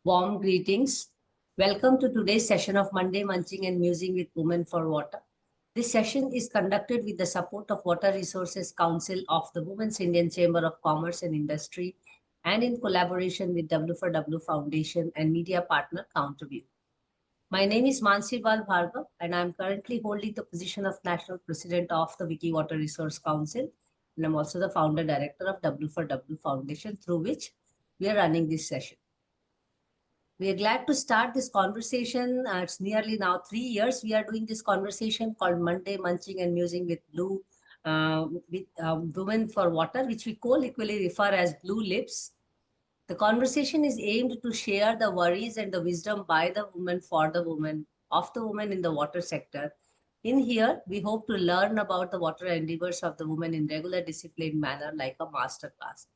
Warm greetings. Welcome to today's session of Monday Munching and Musing with Women for Water. This session is conducted with the support of Water Resources Council of the Women's Indian Chamber of Commerce and Industry and in collaboration with W4W Foundation and media partner Counterview. My name is Mansi Bal Bhargav and I am currently holding the position of National President of the Wiki Water Resource Council, and I'm also the founder director of W4W Foundation, through which we are running this session. We are glad to start this conversation. It's nearly now 3 years we are doing this conversation called Monday Munching and Musing with Women for Water, which we colloquially refer as Blue Lips. The conversation is aimed to share the worries and the wisdom by the woman for the woman of the woman in the water sector. In here, we hope to learn about the water endeavors of the woman in regular disciplined manner like a master class.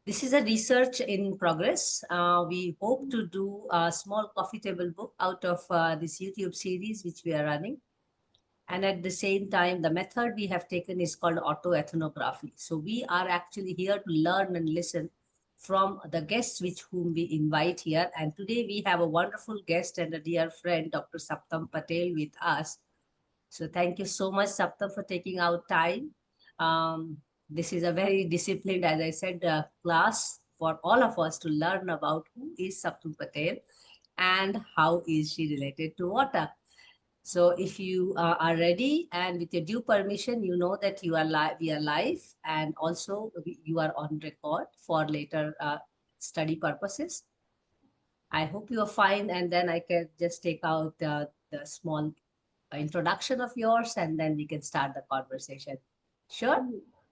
This is a research in progress. We hope to do a small coffee table book out of this YouTube series, which we are running. And at the same time, the method we have taken is called autoethnography. So we are actually here to learn and listen from the guests which whom we invite here. And today we have a wonderful guest and a dear friend, Dr. Saptam Patel, with us. So thank you so much, Saptam, for taking out time. This is a very disciplined, as I said, class for all of us to learn about who is Saptam Patel and how is she related to water. So if you are ready and with your due permission, you know that you are we are live and also you are on record for later study purposes. I hope you are fine, and then I can just take out the small introduction of yours and then we can start the conversation. Sure?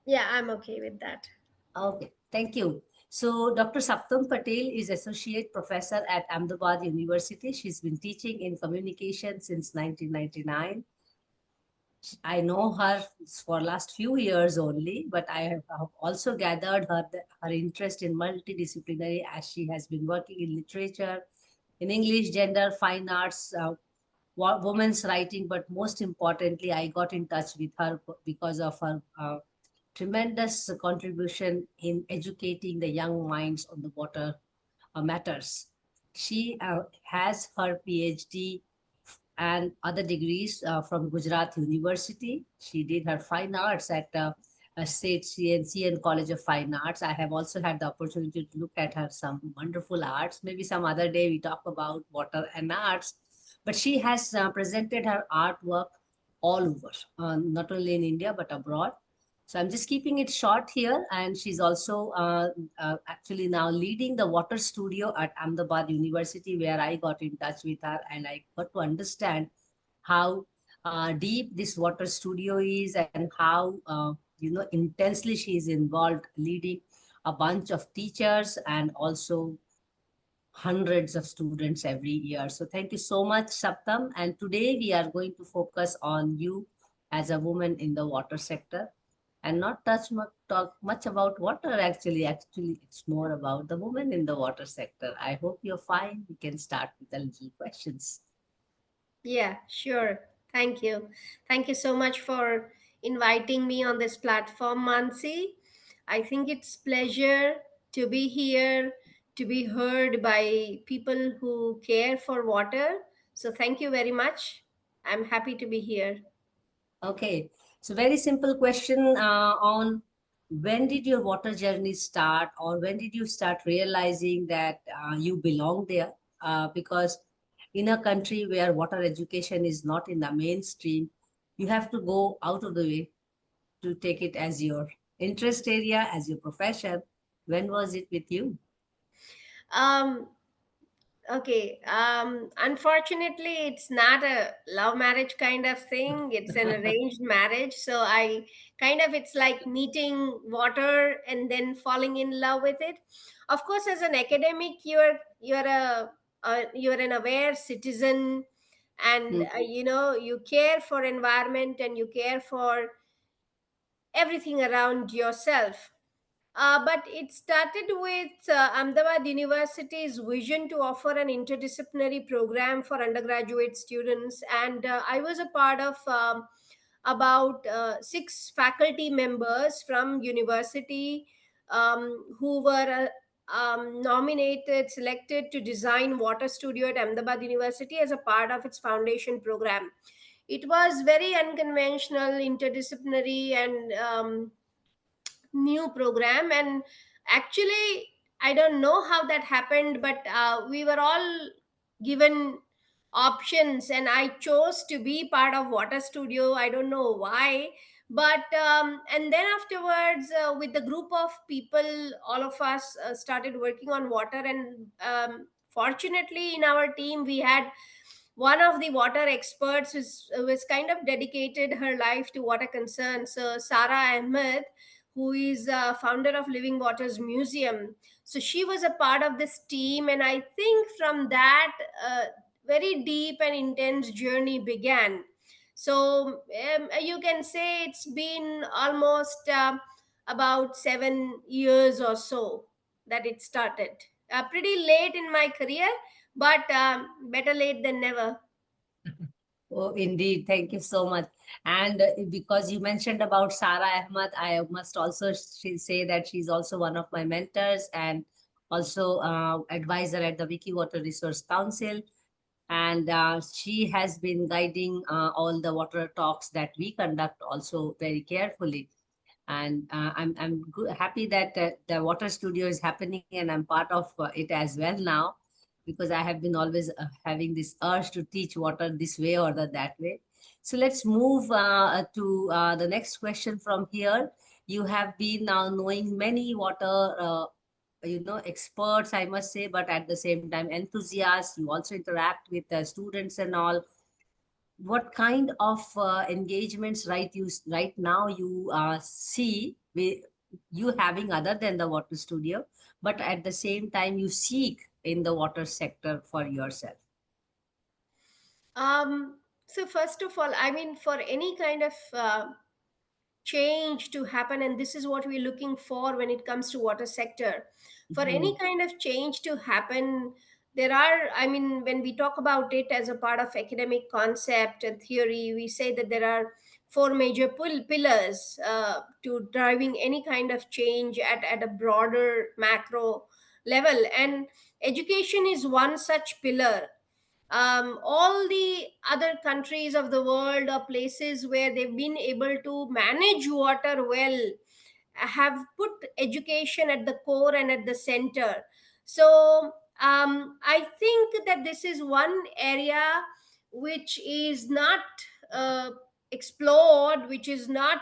Yeah, I'm okay with that. Okay, thank you. So Dr. Saptam Patel is Associate Professor at Ahmedabad University. She's been teaching in communication since 1999. I know her for last few years only, but I have also gathered her interest in multidisciplinary as she has been working in literature, in English, gender, fine arts, women's writing, but most importantly, I got in touch with her because of her tremendous contribution in educating the young minds on the water matters. She has her PhD and other degrees from Gujarat University. She did her fine arts at State CNC and College of Fine Arts. I have also had the opportunity to look at her some wonderful arts. Maybe some other day we talk about water and arts. But she has presented her artwork all over, not only in India but abroad. So I'm just keeping it short here. And she's also actually now leading the water studio at Ahmedabad University, where I got in touch with her and I got to understand how deep this water studio is and how, intensely she is involved leading a bunch of teachers and also hundreds of students every year. So thank you so much, Saptam. And today we are going to focus on you as a woman in the water sector and not talk much about water. Actually, it's more about the woman in the water sector. I hope you're fine. We can start with the little questions. Yeah, sure. Thank you. Thank you so much for inviting me on this platform, Mansi. I think it's pleasure to be here, to be heard by people who care for water. So thank you very much. I'm happy to be here. Okay, so very simple question on when did your water journey start, or when did you start realizing that you belong there? Because in a country where water education is not in the mainstream, you have to go out of the way to take it as your interest area, as your profession. When was it with you? Um, Okay. Unfortunately, it's not a love marriage kind of thing. It's an arranged marriage. So it's like meeting water and then falling in love with it. Of course, as an academic, you're an aware citizen, and Hmm. you care for environment and you care for everything around yourself. But it started with Ahmedabad University's vision to offer an interdisciplinary program for undergraduate students. And I was a part of about six faculty members from university who were selected to design water studio at Ahmedabad University as a part of its foundation program. It was very unconventional, interdisciplinary, and new program. And actually, I don't know how that happened, but we were all given options, and I chose to be part of water studio. I don't know why, but and then afterwards, with the group of people, all of us started working on water. And fortunately, in our team, we had one of the water experts who was kind of dedicated her life to water concerns. So Sarah Ahmed, who is founder of Living Waters Museum. So she was a part of this team, and I think from that, very deep and intense journey began. So you can say it's been almost about 7 years or so that it started. Pretty late in my career, but better late than never. Oh, indeed. Thank you so much. And because you mentioned about Sarah Ahmad, I must also say that she's also one of my mentors and also advisor at the Wiki Water Resource Council. And she has been guiding all the water talks that we conduct also very carefully. And happy that the water studio is happening and I'm part of it as well now, because I have been always having this urge to teach water this way or that way. So let's move to the next question from here. You have been now knowing many water experts, I must say, but at the same time enthusiasts. You also interact with students and all. What kind of engagements right now you see with you having other than the water studio, but at the same time you seek in the water sector for yourself? So first of all, I mean, for any kind of change to happen, and this is what we're looking for when it comes to water sector, for any Mhm. kind of change to happen, there are, I mean, when we talk about it as a part of academic concept and theory, we say that there are four major pillars to driving any kind of change at a broader macro level, and education is one such pillar. All the other countries of the world or places where they've been able to manage water well have put education at the core and at the center. So I think that this is one area which is not uh, explored, which is not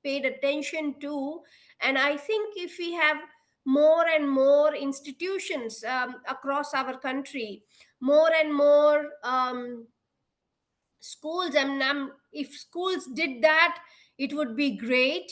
paid attention to. And I think if we have more and more institutions across our country, more and more schools, and if schools did that, it would be great.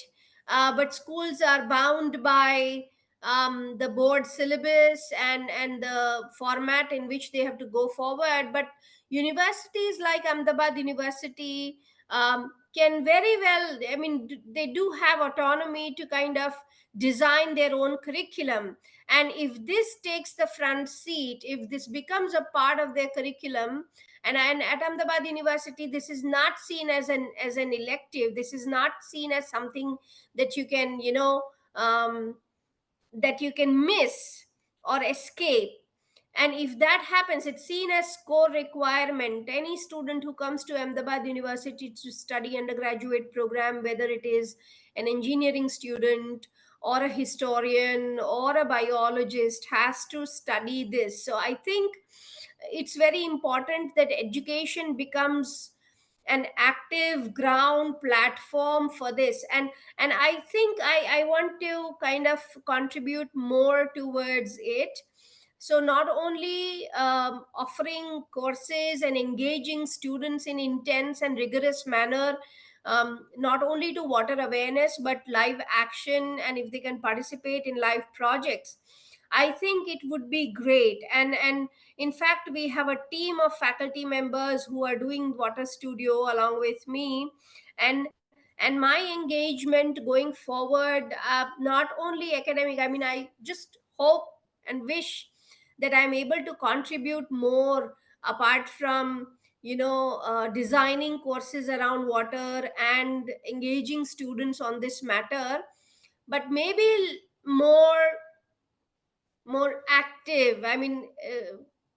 But schools are bound by the board syllabus and the format in which they have to go forward. But universities like Ahmedabad University can very well, I mean, they do have autonomy to kind of design their own curriculum. And if this takes the front seat, if this becomes a part of their curriculum, and at Ahmedabad University, this is not seen as an elective, this is not seen as something that you can, that you can miss or escape. And if that happens, it's seen as core requirement. Any student who comes to Ahmedabad University to study undergraduate program, whether it is an engineering student or a historian or a biologist, has to study this. So I think it's very important that education becomes an active ground platform for this. And I think I want to kind of contribute more towards it. So not only offering courses and engaging students in intense and rigorous manner, not only to water awareness but live action, and if they can participate in live projects, I think it would be great. And in fact, we have a team of faculty members who are doing water studio along with me. And my engagement going forward, not only academic, I mean, I just hope and wish that I'm able to contribute more, apart from designing courses around water and engaging students on this matter, but maybe more more active. I mean,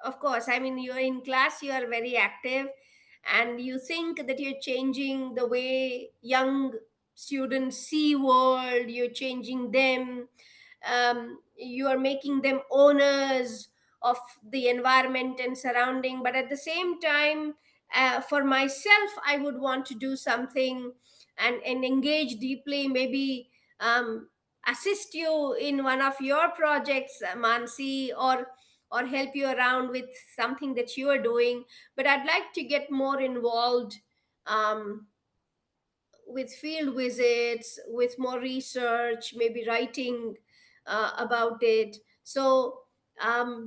of course, I mean, you're in class, you are very active, and you think that you're changing the way young students see world, you're changing them, you are making them owners of the environment and surrounding. But at the same time, for myself, I would want to do something and engage deeply, maybe assist you in one of your projects, Mansi, or help you around with something that you are doing. But I'd like to get more involved, um, with field visits, with more research, maybe writing about it. So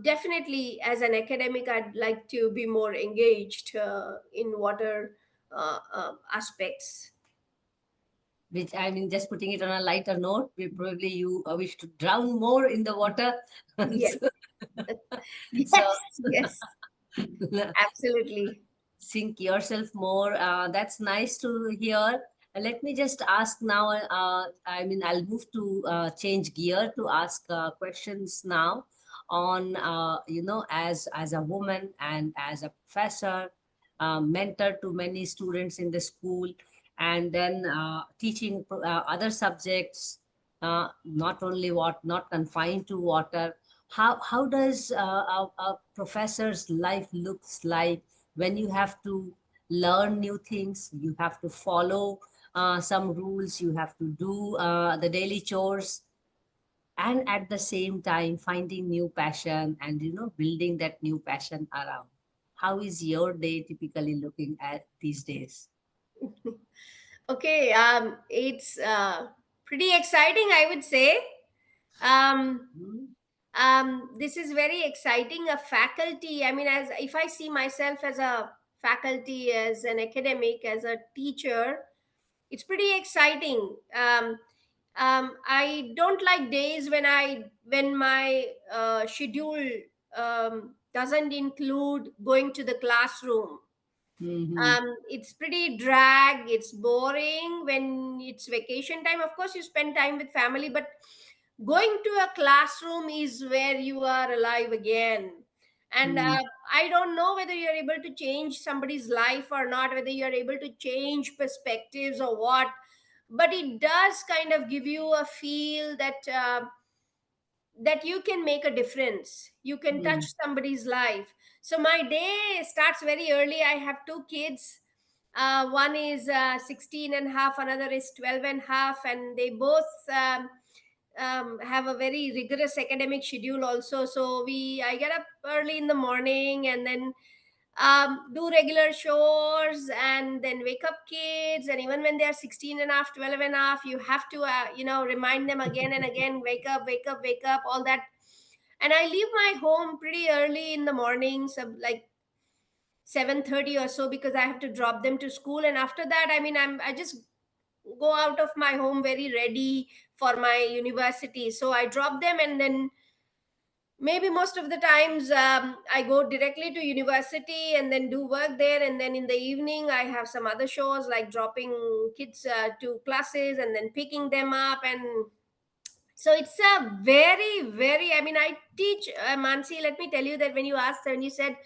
definitely, as an academic, I'd like to be more engaged in water aspects. Which I mean, just putting it on a lighter note, we probably you wish to drown more in the water. Yes, So, so yes, yes, absolutely. sink yourself more. That's nice to hear. Let me just ask now. I mean, I'll move to change gear to ask questions now on as a woman and as a professor, mentor to many students in the school, and then teaching other subjects, not only not confined to water. How does a professor's life looks like when you have to learn new things, you have to follow some rules, you have to do the daily chores, and at the same time finding new passion and building that new passion around? How is your day typically looking at these days? Okay, it's pretty exciting, I would say. Um, Hmm. this is very exciting. A faculty, I mean, as if I see myself as a faculty, as an academic, as a teacher, it's pretty exciting. I don't like days when my schedule doesn't include going to the classroom. Hmm. It's pretty drag, it's boring when it's vacation time. Of course, you spend time with family, but going to a classroom is where you are alive again. And Hmm. I don't know whether you're able to change somebody's life or not, whether you're able to change perspectives or what, but it does kind of give you a feel that you can make a difference, you can touch Hmm. somebody's life. So my day starts very early. I have two kids. One is 16 and half, another is 12 and half, and they both have a very rigorous academic schedule also. So I get up early in the morning, and then do regular chores, and then wake up kids. And even when they are 16 and a half, 12 and a half, you have to remind them again and again, wake up, wake up, wake up, all that. And I leave my home pretty early in the morning, so like 7:30 or so, because I have to drop them to school. And after that, I mean, I just go out of my home very ready for my university. So I drop them, and then maybe most of the times I go directly to university and then do work there. And then in the evening, I have some other shows, like dropping kids to classes and then picking them up. And so it's a very, I mean, I teach, Mansi, let me tell you that when you said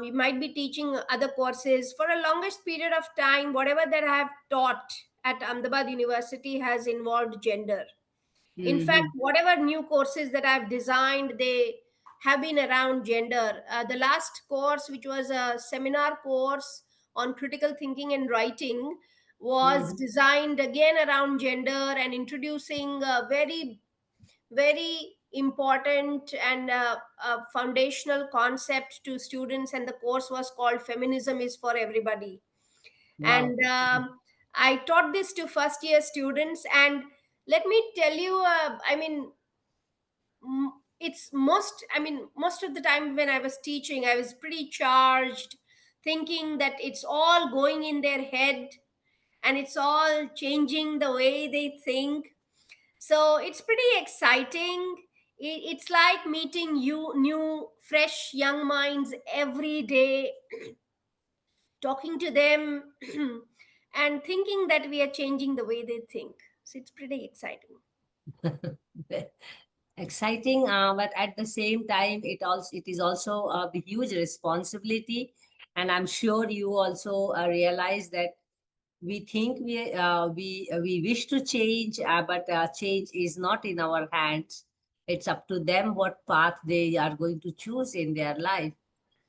you might be teaching other courses, for a longest period of time, whatever that I have taught at Ahmedabad University has involved gender. In fact, Hmm. whatever new courses that I've designed, they have been around gender. The last course, which was a seminar course on critical thinking and writing, was Hmm. designed again around gender and introducing a very important and foundational concept to students. And the course was called Feminism is for Everybody. Wow. And I taught this to first year students. And let me tell you, I mean, it's most, I mean, most of the time when I was teaching, I was pretty charged, thinking that it's all going in their head and it's all changing the way they think. So it's pretty exciting. It's like meeting you new fresh young minds every day, talking to them and thinking that we are changing the way they think. So it's pretty exciting. exciting, but at the same time, it is also a huge responsibility, and I'm sure you also realize that we think we wish to change, but change is not in our hands. It's up to them what path they are going to choose in their life.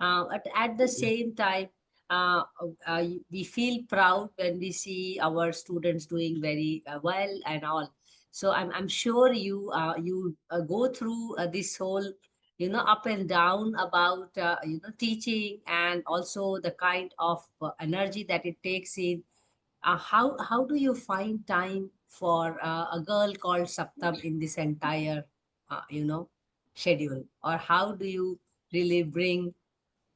At the same time, uh, we feel proud when we see our students doing very well and all. So I'm sure you go through this whole, up and down about teaching, and also the kind of energy that it takes in. How do you find time for a girl called Saptam in this entire schedule, or how do you really bring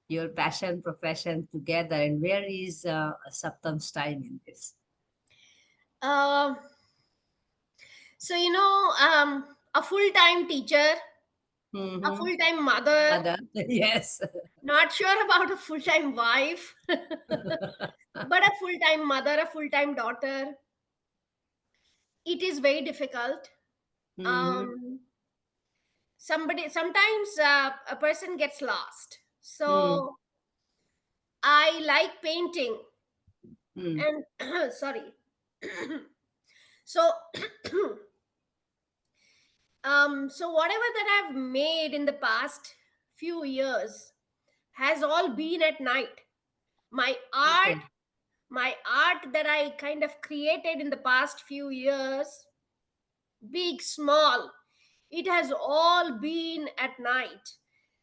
your passion profession together, and where is Saptam's time in this? Um, so, a full time teacher, a Mm-hmm. full time mother, Mother. Yes. not sure about a full time wife, but a full time mother, a full time daughter. It is very difficult. Mm-hmm. Um, sometimes a person gets lost. Mm-hmm. So, I like painting Mm-hmm. and sorry. So, so whatever that I've made in the past few years has all been at night. My art, Okay. my art that I kind of created in the past few years, big, small, it has all been at night.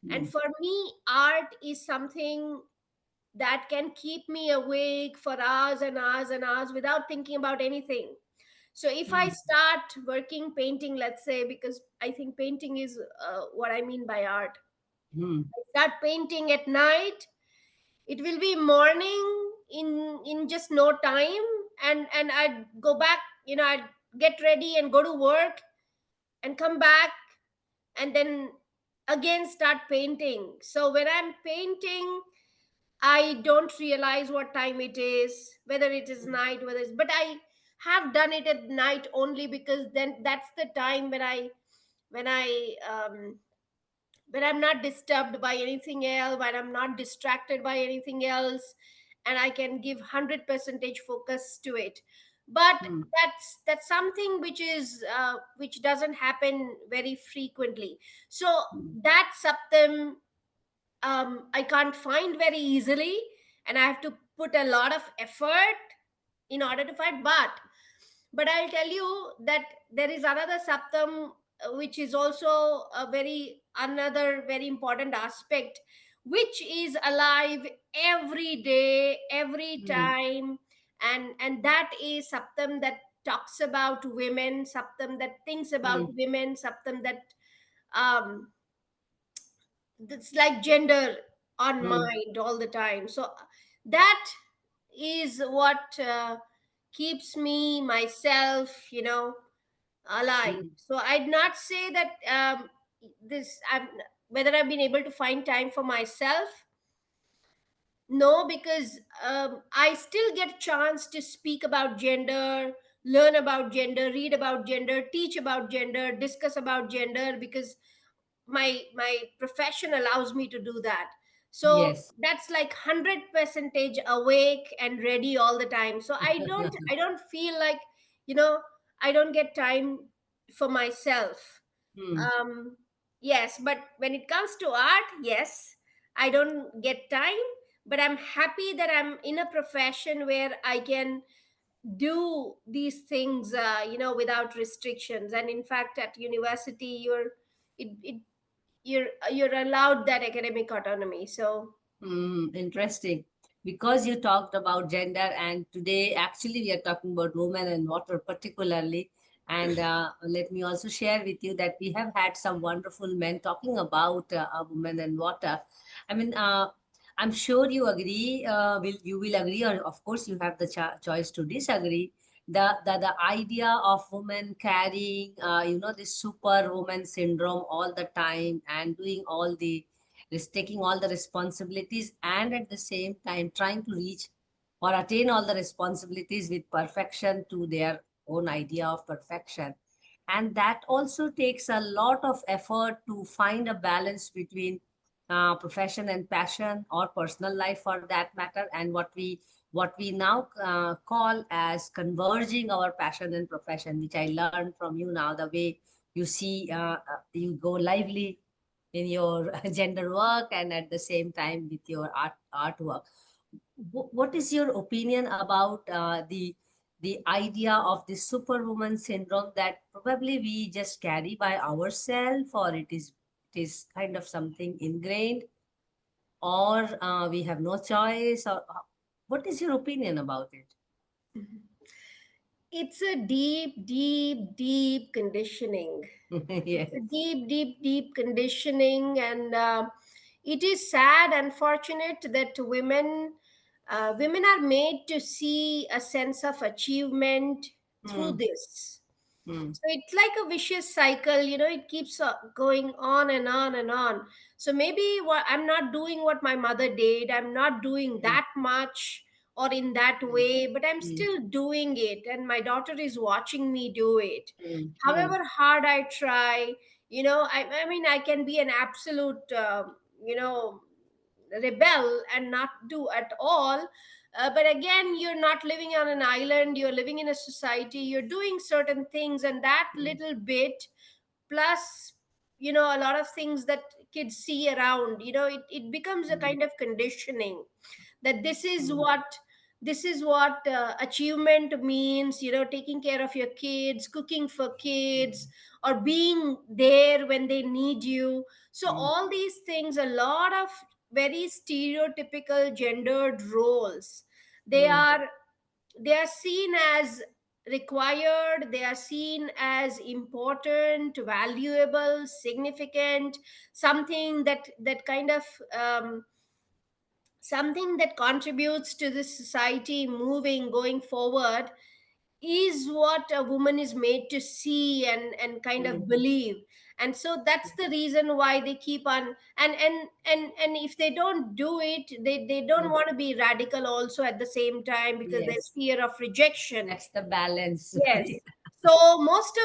And Mm-hmm. for me, art is something that can keep me awake for hours and hours and hours without thinking about anything. So if I start working painting, let's say, because I think painting is what I mean by art, Mm-hmm. start painting at night, it will be morning in just no time, and I'd go back, I'd get ready and go to work and come back, and then again start painting. So when I'm painting, I don't realize what time it is, whether it is night, whether it's, but I have done it at night only because then that's the time when I when I'm not disturbed by anything else, when I'm not distracted by anything else, and I can give 100 percentage focus to it. But Mm-hmm. that's something which doesn't happen very frequently. So that Saptam, I can't find very easily, and I have to put a lot of effort in order to find. But I'll tell you that there is another Saptam, which is also a very another very important aspect, which is alive every day, every Mm-hmm. time, and that is Saptam that talks about women, Saptam that thinks about Mm-hmm. women, Saptam that um that's like gender on mind all the time. So that is what keeps me myself, alive. Mm-hmm. So I'd not say that this I'm whether I've been able to find time for myself. No, because I still get chance to speak about gender, learn about gender, read about gender, teach about gender, discuss about gender, because my profession allows me to do that. So Yes. that's like 100 percentage awake and ready all the time. So I don't feel like, you know I don't get time for myself. Mm-hmm. um yes, but when it comes to art, yes, I don't get time, but I'm happy that I'm in a profession where I can do these things, without restrictions. And in fact, at university, you're allowed that academic autonomy. So Interesting. Because you talked about gender, and today actually we are talking about women and water particularly. And let me also share with you that we have had some wonderful men talking about women and water. I mean, I'm sure you agree. You will agree, or of course you have the choice to disagree. The idea of women carrying, this superwoman syndrome all the time, and doing all the taking all the responsibilities, and at the same time trying to reach or attain all the responsibilities with perfection to their own idea of perfection. And that also takes a lot of effort to find a balance between profession and passion, or personal life for that matter, and what we now call as converging our passion and profession, which I learned from you now, the way you see, you go lively in your gender work and at the same time with your artwork. What is your opinion about the idea of the superwoman syndrome, that probably we just carry by ourselves, or it is kind of something ingrained, or we have no choice, or what is your opinion about it? It's a deep, deep, deep conditioning. It's a Yes. deep, deep, deep conditioning, and it is sad, unfortunate that women are made to see a sense of achievement through Mm, this. mm, So it's like a vicious cycle, it keeps going on and on and on. So maybe I'm not doing what my mother did, I'm not doing mm, that much or in that mm, way, but I'm mm, still doing it, and my daughter is watching me do it. mm, mm, However hard I try, I mean, I can be an absolute, you know, rebel and not do at all. But again, you're not living on an island, you're living in a society, you're doing certain things, and that mm, little bit plus, a lot of things that kids see around, it becomes a mm, kind of conditioning that mm, this is what achievement means, taking care of your kids, cooking for kids, or being there when they need you. So mm, all these things, a lot of very stereotypical gendered roles, they mm, are they are seen as required, they are seen as important, valuable, significant, something that kind of something that contributes to this society moving going forward, is what a woman is made to see and kind mm, of mm. believe. And so that's the reason why they keep on, and if they don't do it, they don't Mm. want to be radical also at the same time, because there's Yes, fear of rejection. that's the balance. Yes. So most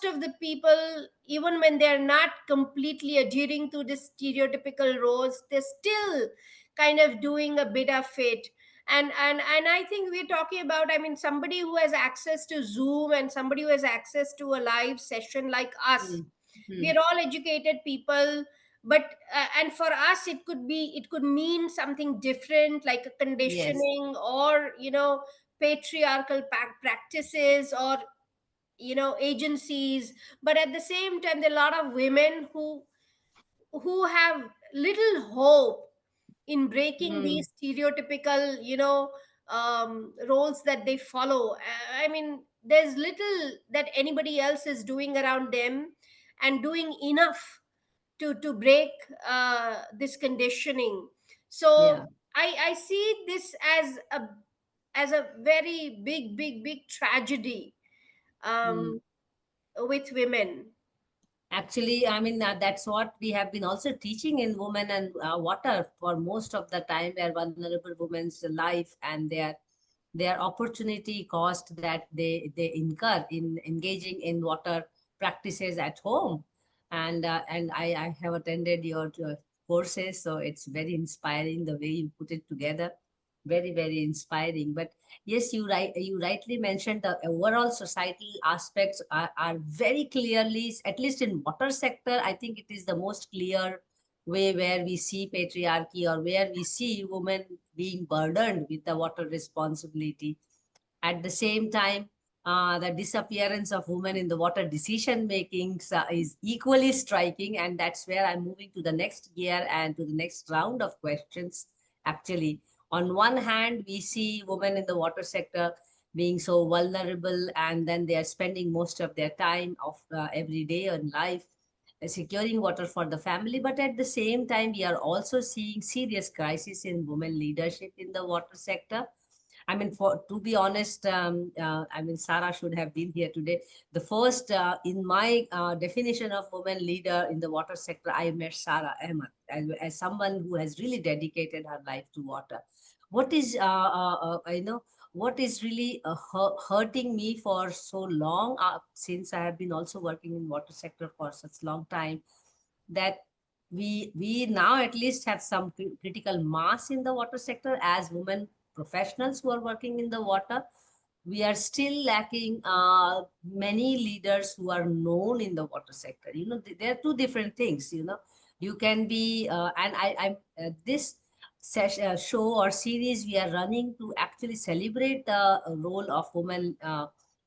of the people, even when they're not completely adhering to the stereotypical roles, they're still kind of doing a bit of it. And I think we're talking about, I mean, somebody who has access to Zoom and somebody who has access to a live session like us. Mm, mm. We're all educated people, but and for us it could mean something different, like a Yes. conditioning, or patriarchal practices, or agencies. But at the same time, there are a lot of women who have little hope in breaking Mm, these stereotypical roles that they follow. I mean, there's little that anybody else is doing around them and doing enough to break this conditioning. yeah. So I see this as a very big tragedy, Mm. um, with women. Actually, I mean, that's what we have been also teaching in Women and Water for most of the time, where vulnerable women's life and their opportunity cost that they incur in engaging in water practices at home. And I have attended your courses, so it's very inspiring the way you put it together. Very, very inspiring. But yes, you rightly mentioned the overall societal aspects are very clearly, at least in water sector, I think it is the most clear way where we see patriarchy, or where we see women being burdened with the water responsibility. At the same time, the disappearance of women in the water decision making is equally striking, and that's where I'm moving to the next gear and to the next round of questions. Actually, on one hand, we see women in the water sector being so vulnerable, and then they are spending most of their time of every day in life securing water for the family. But at the same time, we are also seeing serious crisis in women leadership in the water sector. I mean, for to be honest, I mean, Sarah should have been here today. The first, in my definition of woman leader in the water sector, I met Sarah Ahmed as someone who has really dedicated her life to water. What is, you know, what is really hurting me for so long, since I have been also working in water sector for such long time, that we now at least have some critical mass in the water sector as women professionals who are working in the water. We are still lacking many leaders who are known in the water sector. There are two different things. You can be and I this show or series we are running to actually celebrate the role of women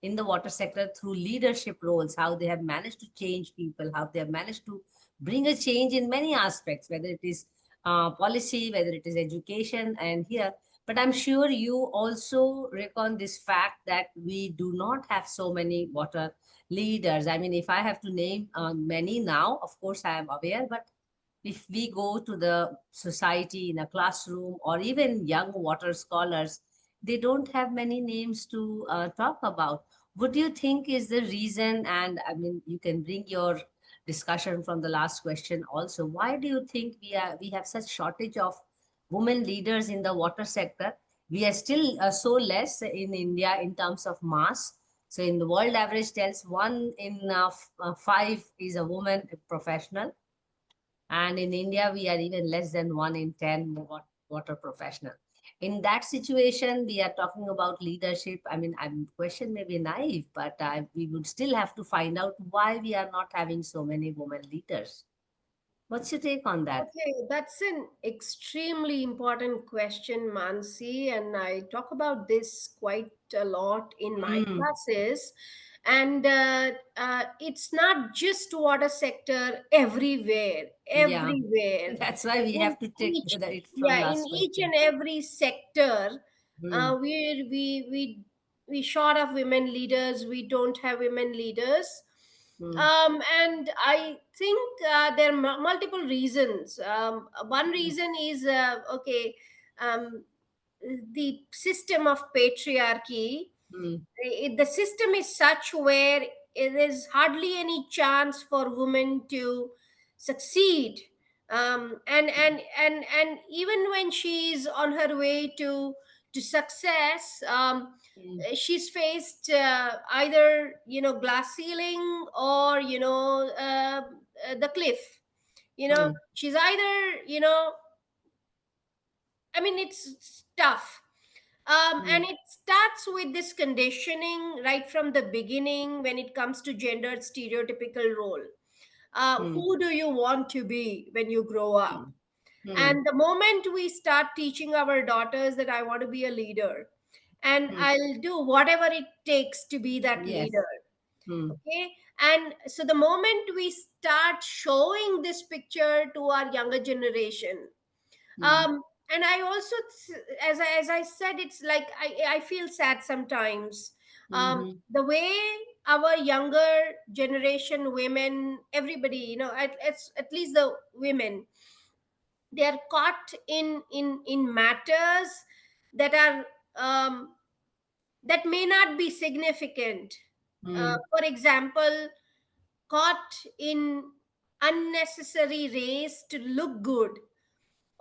in the water sector through leadership roles, how they have managed to change people, how they have managed to bring a change in many aspects, whether it is policy, whether it is education, and here. But I'm sure you also reckon this fact that we do not have so many water leaders. I mean, if I have to name many now, of course I am aware, but if we go to the society in a classroom or even young water scholars, they don't have many names to talk about. What do you think is the reason? And I mean, you can bring your discussion from the last question also. Why do you think we have such shortage of women leaders in the water sector? We are still so less in India in terms of mass. So in the world average tells one in five is a woman professional, and in India, we are even less than 1 in 10 water professional. In that situation, we are talking about leadership. I mean, question may be naive, but we would still have to find out why we are not having so many women leaders. What's your take on that? Okay, that's an extremely important question, Mansi, and I talk about this quite a lot in my Mm, classes. And it's not just water sector everywhere, yeah, everywhere. that's why we In have to take each, it from yeah, in last each question. and every sector, Mm, we short of women leaders. We don't have women leaders, mm, and I think there are multiple reasons. One mm, reason is okay, um, the system of patriarchy. mm, The system is such where it is hardly any chance for women to succeed, and even when she's on her way to success, mm, she's faced either glass ceiling or the cliff. mm, She's either I mean, it's tough. And mm, it starts with this conditioning right from the beginning when it comes to gendered stereotypical role. mm, Who do you want to be when you grow up? mm, mm, And the moment we start teaching our daughters that I want to be a leader and mm. I'll do whatever it takes to be that Yes. leader, Mm, okay? And so the moment we start showing this picture to our younger generation, mm, um and I also as I said, it's like I feel sad sometimes, mhm, the way our younger generation women, everybody, at least the women, they are caught in matters that are that may not be significant. mm, For example, caught in unnecessary race to look good,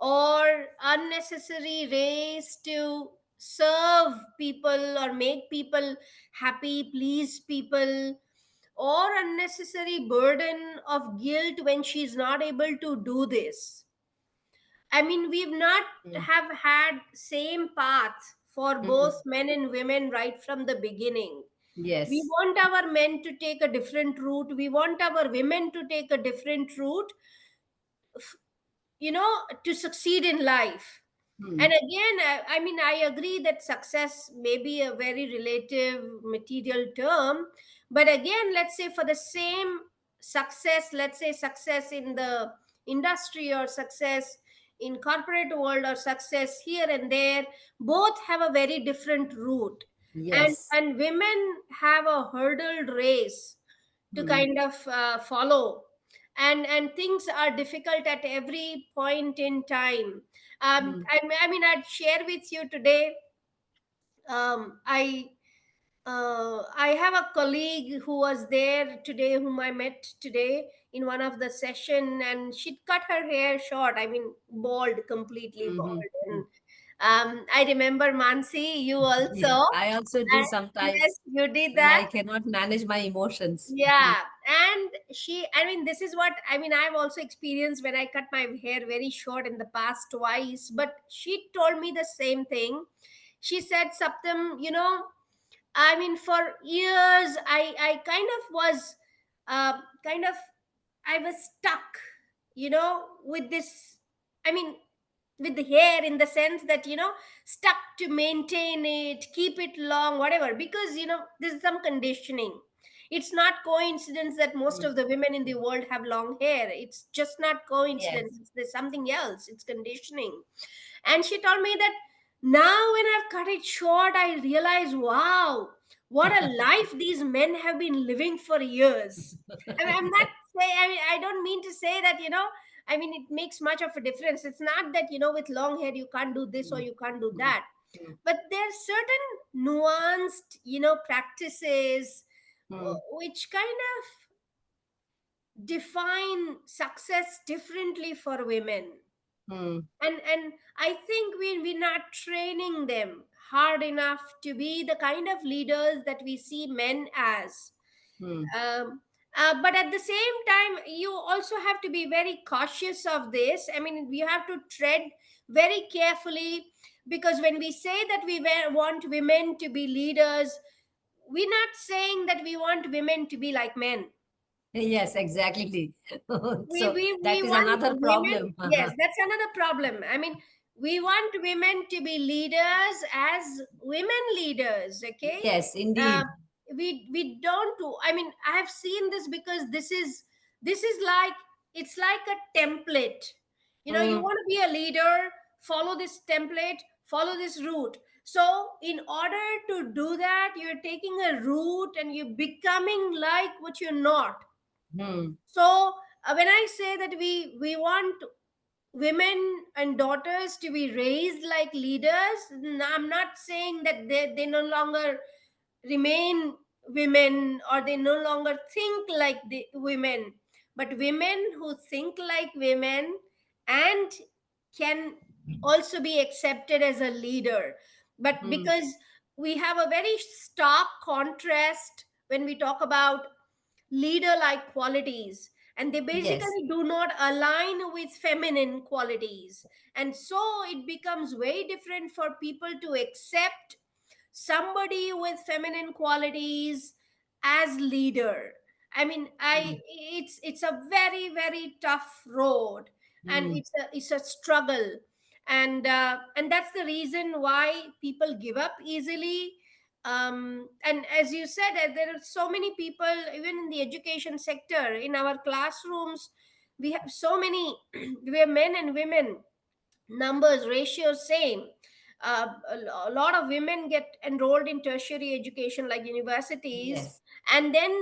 or unnecessary race to serve people or make people happy, please people, or unnecessary burden of guilt when she's not able to do this. I mean, we've not mm. have had same path for Mm, both men and women right from the beginning. We yes. want our men to take a different route, we want our women to take a different route, to succeed in life. And Mm, again, I mean, I agree that success may be a very relative material term, but again, let's say for the same success, let's say success in the industry or success in corporate world or success here and there, both have a very different route. and yes. and women have a hurdled race to Mm, kind of follow, and things are difficult at every point in time. mm, I mean, I'd share with you today. I have a colleague who was there today, whom I met today in one of the session, and she'd cut her hair short. I mean, bald, completely bald, mhm, and mm, I remember, Mansi, you Yes, also. I also do Yes, sometimes you did when that. I cannot manage my emotions. Yeah. And I mean, this is what I mean. I've also experienced when I cut my hair very short in the past twice, but she told me the same thing. She said, Saptam, I mean, for years, I kind of was, kind of, I was stuck, with this. I mean, with the hair, in the sense that, stuck to maintain it, keep it long, whatever, because, there's some conditioning. It's not coincidence that most Mm. of the women in the world have long hair. It's just not coincidence. Yes. There's something else. It's conditioning. And she told me that now, when I've cut it short, I realize, wow, what a life these men have been living for years. And I'm not saying, I mean, I don't mean to say that, I mean, it makes much of a difference. It's not that, with long hair, you can't do this or Mm, you can't do mm, that. mm, But there's certain nuanced, practices, mm, which kind of define success differently for women. mm, And I think we're not training them hard enough to be the kind of leaders that we see men as. mm. But at the same time, you also have to be very cautious of this. I mean, we have to tread very carefully, because when we say that want women to be leaders, we're not saying that we want women to be like men. Yes, exactly. we So we that we is want another women. problem. Yes, that's another problem. I mean, we want women to be leaders as women leaders. Okay. Yes, uh, indeed. we don't do, I mean, I have seen this, because this is like, it's like a template. You Mm, want to be a leader, follow this template, follow this route. So in order to do that, you're taking a route and you're becoming like what you're not. mm, So when I say that we want women and daughters to be raised like leaders, I'm not saying that they no longer remain women, or they no longer think like the women, but women who think like women and can also be accepted as a leader. But mm. because we have a very stark contrast when we talk about leader like qualities, and they Yes. basically do not align with feminine qualities, and so it becomes very different for people to accept somebody with feminine qualities as leader. I mean, I Mm, it's a very, very tough road, and mm. it's a struggle. And that's the reason why people give up easily. And as you said, there are so many people, even in the education sector, in our classrooms, we have so many we have men and women, numbers, ratios same. A lot of women get enrolled in tertiary education like universities, Yes. and then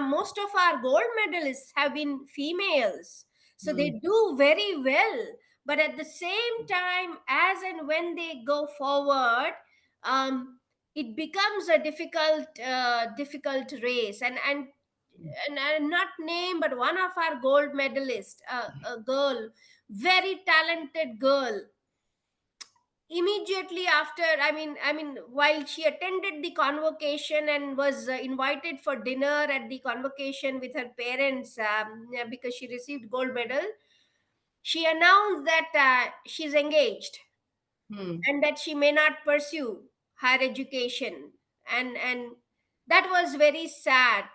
most of our gold medalists have been females, so they Mm, do very well. But at the same time, as and when they go forward, um, it becomes a difficult race. And not name, but one of our gold medalists, a girl, very talented girl, immediately after, I mean, while she attended the convocation and was invited for dinner at the convocation with her parents, yeah, because she received gold medal, she announced that she's engaged, mm, and that she may not pursue higher education. And that was very sad.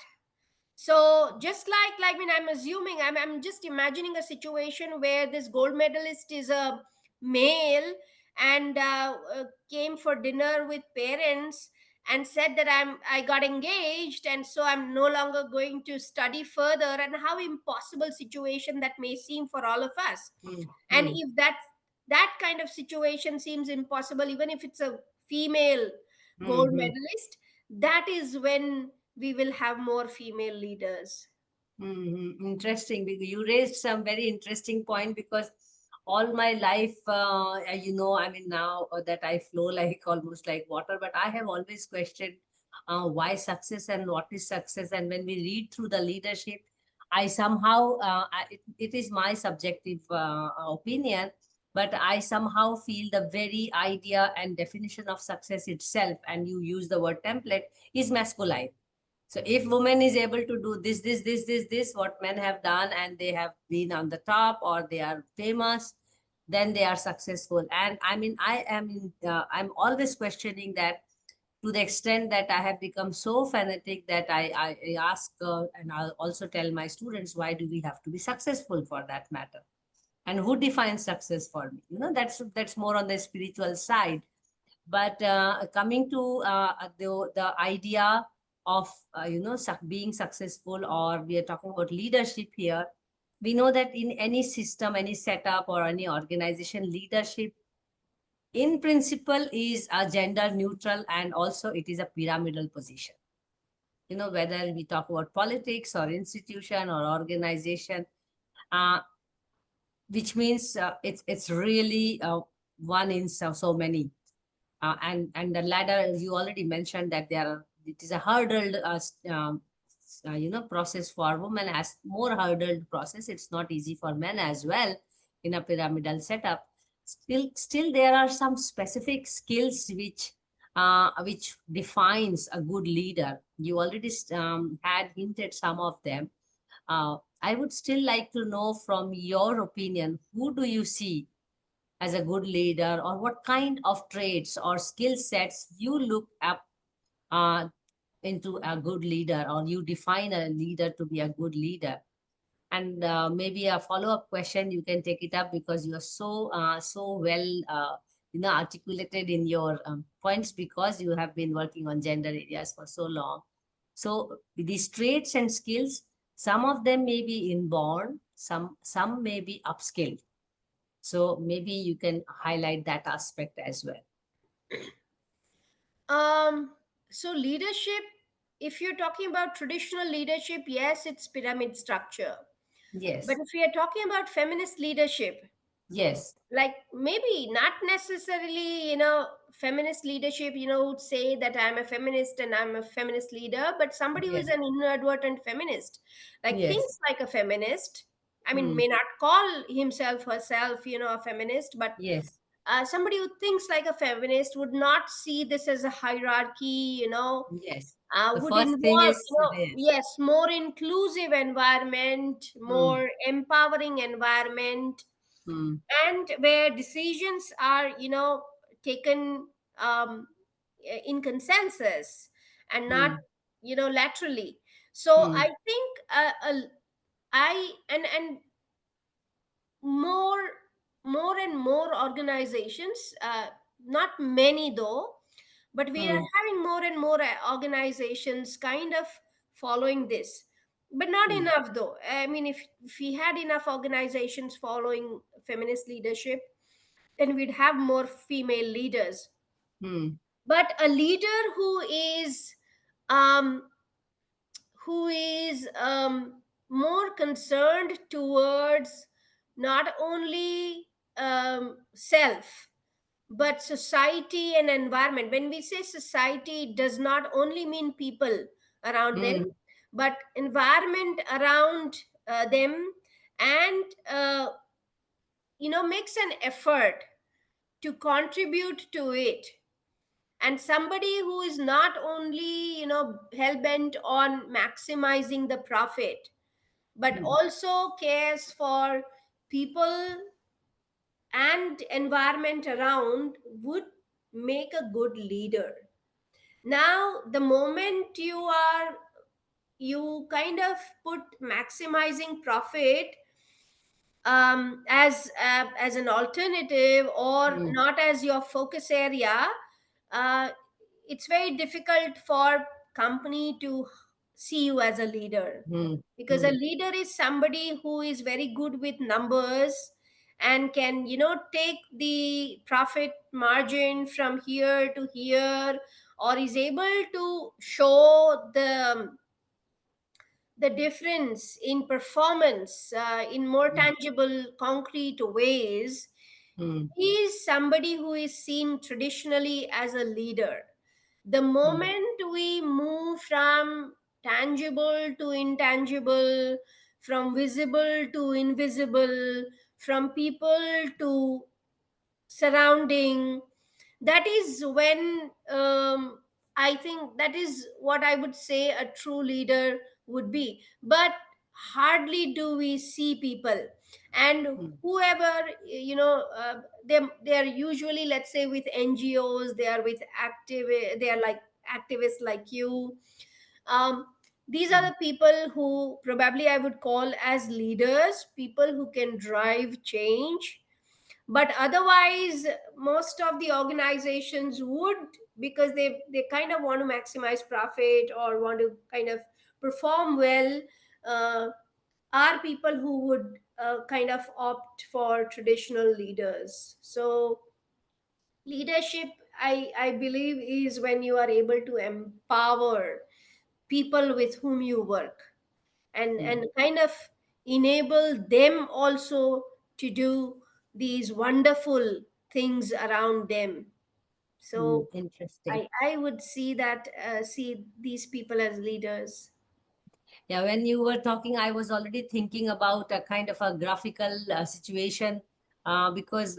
So just like, I mean, I'm assuming, I'm just imagining a situation where this gold medalist is a male, and came for dinner with parents and said that I got engaged, and so I'm no longer going to study further. And how impossible situation that may seem for all of us. mm, And mm, if that kind of situation seems impossible, even if it's a female mm, gold mm. medalist, that is when we will have more female leaders. Interesting. You raised some very interesting point because all my life, I mean, now that I flow like almost like water, but I have always questioned why success and what is success. And when we read through the leadership, I somehow, it is my subjective opinion. but I somehow feel the very idea and definition of success itself, and you use the word template, is masculine. So if woman is able to do this, what men have done, and they have been on the top or they are famous, then they are successful. And I mean, I'm always questioning that, to the extent that I have become so fanatic that I ask, and I'll also tell my students, why do we have to be successful for that matter? And who defines success for me? That's more on the spiritual side. But coming to the idea of being successful, or we are talking about leadership here, we know that in any system, any setup, or any organization, leadership in principle is a gender neutral, and also it is a pyramidal position. Whether we talk about politics or institution or organization, uh, which means it's really one in so many. And the ladder, you already mentioned that it is a hurdled process for women, as more hurdled process. It's not easy for men as well in a pyramidal setup. Still there are some specific skills which defines a good leader. You already had hinted some of them. I would still like to know, from your opinion, who do you see as a good leader, or what kind of traits or skill sets you look up uh, into a good leader, or you define a leader to be a good leader? And maybe a follow-up question, you can take it up, because you are so well articulated in your points, because you have been working on gender areas for so long. So these traits and skills, some of them may be inborn, some may be upskilled. So maybe you can highlight that aspect as well. So leadership, if you're talking about traditional leadership, yes, it's pyramid structure. But Yes, if we are talking about feminist leadership, yes, like maybe not necessarily, feminist leadership, would say that I'm a feminist and I'm a feminist leader, but somebody who is yes, an inadvertent feminist, like yes. thinks like a feminist, I mean, Hmm. may not call himself, herself, a feminist, but Yes, somebody who thinks like a feminist would not see this as a hierarchy, yes. The would first thing involve, is this. yes, more inclusive environment, Hmm. more empowering environment, Hmm. and where decisions are, taken in consensus and not, Hmm. laterally. So Hmm. I think I and more more and more organizations, not many though, but we are Hmm. having more and more organizations kind of following this, but not Hmm. enough though. I mean, if we had enough organizations following feminist leadership, then we'd have more female leaders. Hmm. But a leader um who is more concerned towards not only self, but society and environment. When we say society, it does not only mean people around them, Hmm. but environment around them, and makes an effort to contribute to it. And somebody who is not only, hell-bent on maximizing the profit, but Hmm. also cares for people and environment around, would make a good leader. Now the moment you kind of put maximizing profit as an alternative, or Hmm. not as your focus area, uh, it's very difficult for company to see you as a leader, Hmm. because a Hmm. leader is somebody who is very good with numbers and can, take the profit margin from here to here, or is able to show the difference in performance in more Hmm. tangible, concrete ways, Hmm. is somebody who is seen traditionally as a leader. The Hmm. moment we move from tangible to intangible, from visible to invisible, from people to surrounding. That is when, I think that is what I would say a true leader would be. But hardly do we see people, and mm, whoever, they are usually, let's say, with NGOs, they are with active, they are like activists like you. um, these are mm, the people who probably I would call as leaders, people who can drive change. But otherwise, most of the organizations would, because they kind of want to maximize profit or want to kind of perform well, uh, are people who would kind of opt for traditional leaders. So leadership, I believe, is when you are able to empower people with whom you work, and mm, kind of enable them also to do these wonderful things around them. So interesting. I would see that, see these people as leaders. Yeah, when you were talking, I was already thinking about a kind of a graphical situation, because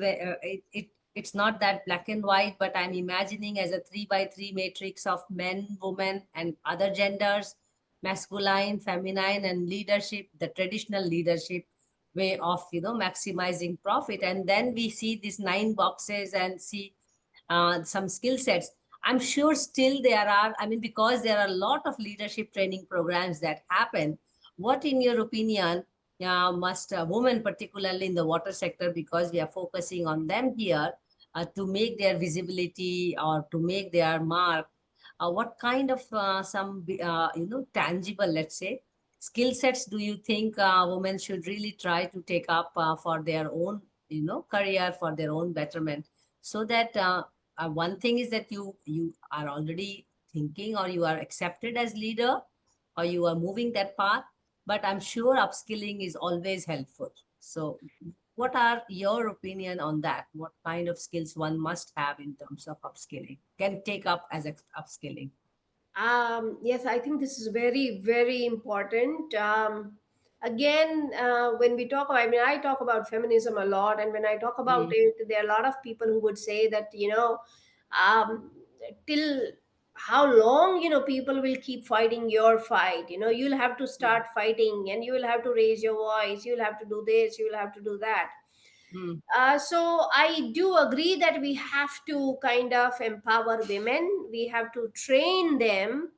it's not that black and white, but I'm imagining as a 3 by 3 matrix of men, women, and other genders, masculine, feminine, and leadership, the traditional leadership way of maximizing profit. And then we see these 9 boxes and see some skill sets. I'm sure still there are, I mean, because there are a lot of leadership training programs that happen. What, in your opinion, must women, particularly in the water sector, because we are focusing on them here, to make their visibility or to make their mark, what kind of tangible, let's say, skill sets do you think women should really try to take up for their own, career, for their own betterment, so that one thing is that you are already thinking or you are accepted as leader or you are moving that path, but I'm sure upskilling is always helpful. So what are your opinion on that? What kind of skills one must have in terms of upskilling, can take up as upskilling? Yes, I think this is very, very important. Again, when we talk about, I mean, I talk about feminism a lot, and when I talk about Mm, it, there are a lot of people who would say that, um, till how long, people will keep fighting your fight. You'll have to mm, start fighting, and you will have to raise your voice. You'll have to do this. You will have to do that. mm, So I do agree that we have to kind of empower women. We have to train them.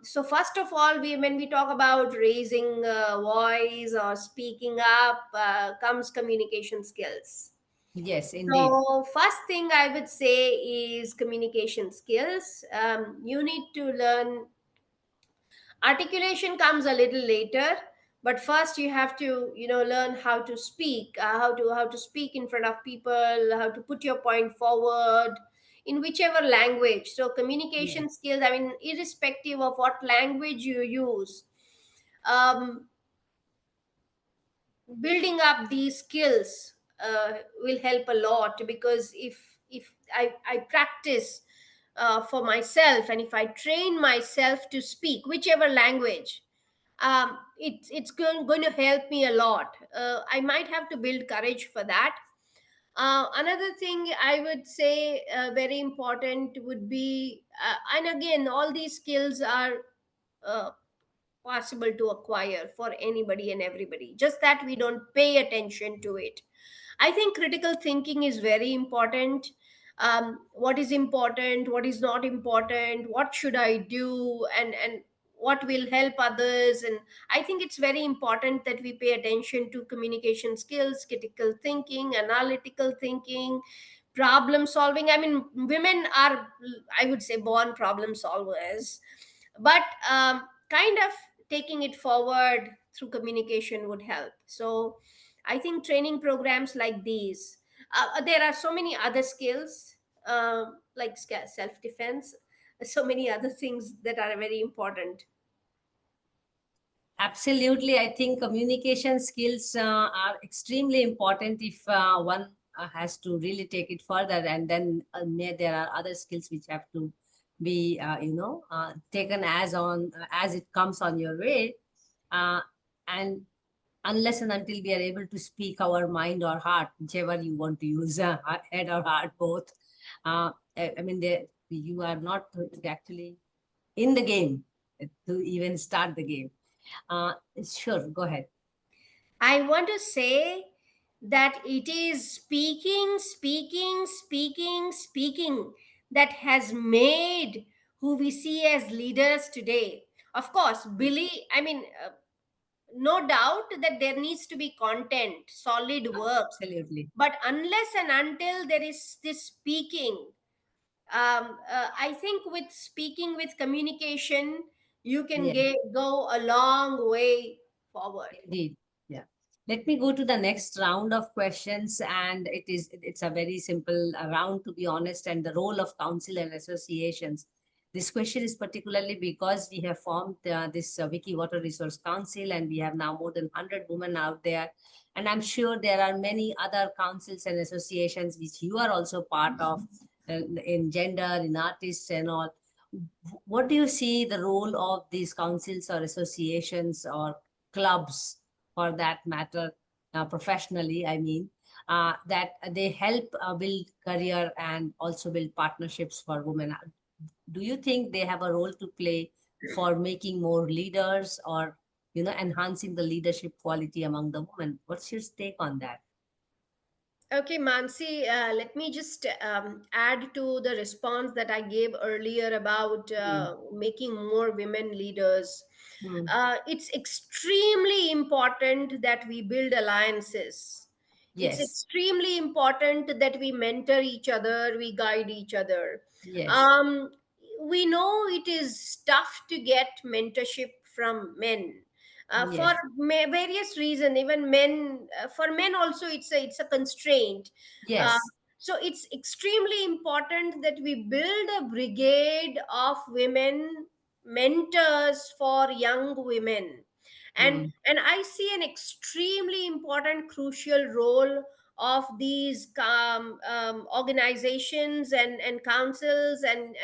So first of all, when we talk about raising voice or speaking up, comes communication skills. yes, indeed. So first thing I would say is communication skills. You need to learn. Articulation comes a little later, but first you have to, learn how to speak, how to speak in front of people, how to put your point forward in whichever language. So communication Yes, skills, I mean, irrespective of what language you use, um, building up these skills will help a lot, because if I practice for myself, and if I train myself to speak whichever language, it's going to help me a lot. I might have to build courage for that. Another thing I would say, very important would be, and again, all these skills are uh, possible to acquire for anybody and everybody, just that we don't pay attention to it. I think critical thinking is very important. What is important, what is not important, what should I do, and what will help others. And I think it's very important that we pay attention to communication skills, critical thinking, analytical thinking, problem solving. I mean, women are, I would say, born problem solvers, but kind of taking it forward through communication would help. So I think training programs like these, there are so many other skills, like self defense, so many other things that are very important. absolutely. I think communication skills are extremely important if one has to really take it further. And then there are other skills which have to be, taken as it comes on your way. Uh, and unless and until we are able to speak our mind or heart, whichever you want to use, head or heart, both. I mean, you are not actually in the game to even start the game. Uh, sure, go ahead. I want to say that it is speaking, speaking, speaking, speaking that has made who we see as leaders today. Of course, no doubt that there needs to be content, solid work, Absolutely. but unless and until there is this speaking, I think with speaking, with communication, you can Yes. go a long way forward. Indeed. Yeah. Let me go to the next round of questions, and it's a very simple round, to be honest. And the role of council and associations. This question is particularly because we have formed this Wiki Water Resource Council, and we have now more than 100 women out there. And I'm sure there are many other councils and associations which you are also part of, in gender, in artists, and all. What do you see the role of these councils or associations or clubs, for that matter, professionally, I mean, that they help build career and also build partnerships for women? Do you think they have a role to play for making more leaders, or enhancing the leadership quality among the women? What's your take on that? Okay, Mansi, let me just add to the response that I gave earlier about Mm, making more women leaders. mm. It's extremely important that we build alliances. It's Yes, extremely important that we mentor each other, we guide each other. yes, Um, we know it is tough to get mentorship from men for yes, various reasons. Even men, for men also, it's a constraint. Uh, yes. so it's extremely important that we build a brigade of women mentors for young women, and Mm, I see an extremely important crucial role of these organizations and councils and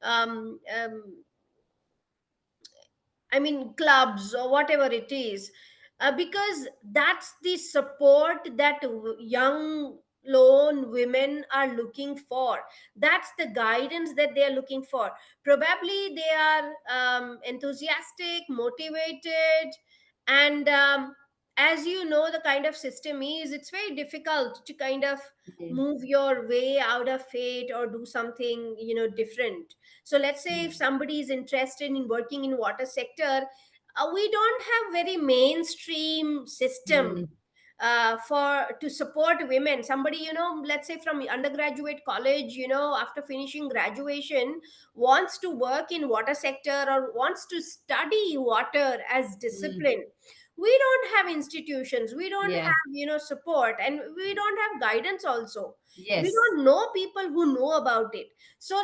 um, um, clubs or whatever it is, because that's the support that young lone women are looking for. That's the guidance that they are looking for. Probably they are enthusiastic, motivated, and as you know, the kind of system is, it's very difficult to kind of mm, move your way out of it or do something different. So let's say if mm, somebody is interested in working in water sector, we don't have very mainstream system mm, for to support women. Somebody, let's say from undergraduate college, after finishing graduation, wants to work in water sector or wants to study water as mm. discipline. We don't have institutions, we don't Yeah. have support, and we don't have guidance also. We Yes. don't know people who know about it. So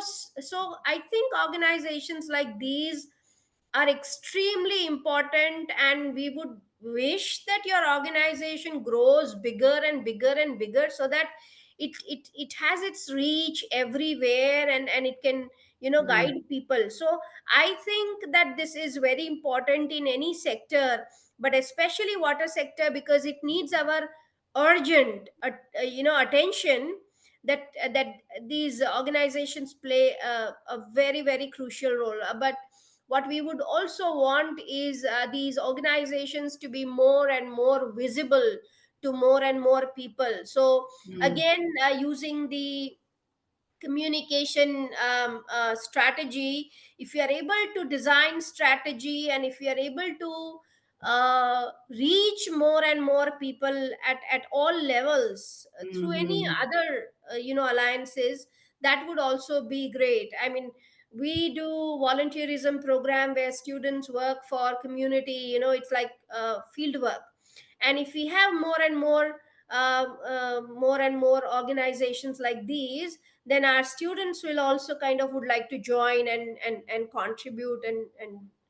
I think organizations like these are extremely important, and we would wish that your organization grows bigger and bigger and bigger, so that it has its reach everywhere, and it can Mm, guide people. So I think that this is very important in any sector, but especially water sector, because it needs our urgent attention, that these organizations play a very very crucial role. But what we would also want is these organizations to be more and more visible to more and more people. So mm, again, using the communication strategy, if you are able to design strategy, and if you are able to reach more and more people at all levels through any mm, other alliances, that would also be great. I mean, we do volunteerism program where students work for community, it's like field work. And if we have more and more organizations like these, then our students will also kind of would like to join and contribute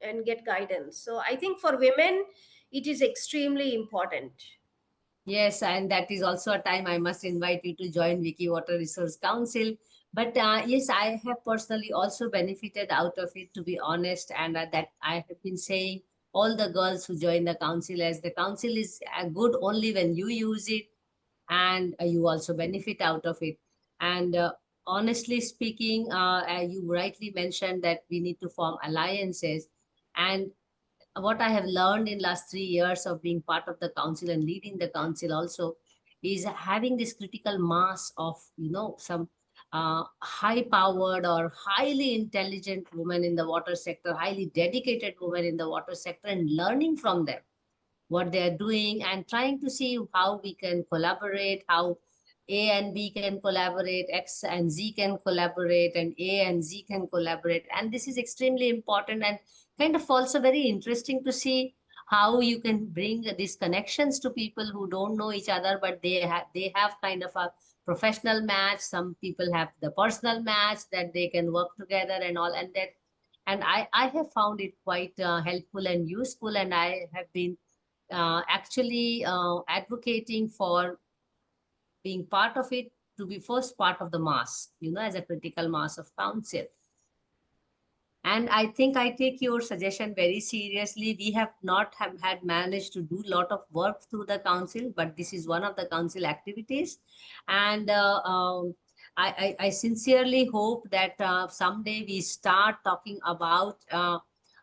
and get guidance. So I think for women it is extremely important. yes, and that is also a time I must invite you to join Wiki Water Resource Council. But yes, I have personally also benefited out of it, to be honest, and that I have been saying. all the girls who join the council, as the council is good only when you use it, and you also benefit out of it. And honestly speaking, you rightly mentioned that we need to form alliances. And what I have learned in last 3 years of being part of the council and leading the council also is having this critical mass of, some high powered or highly intelligent women in the water sector, highly dedicated women in the water sector, and learning from them what they are doing and trying to see how we can collaborate, how A and B can collaborate, X and Z can collaborate, and A and Z can collaborate. And this is extremely important and kind of also very interesting to see how you can bring these connections to people who don't know each other, but they have kind of a professional match. Some people have the personal match that they can work together and all, and that, and I have found it quite helpful and useful, and I have been actually advocating for being part of it, to be first part of the mass, as a critical mass of council. And I think I take your suggestion very seriously. We have not have had managed to do a lot of work through the council, but this is one of the council activities. And I sincerely hope that someday we start talking about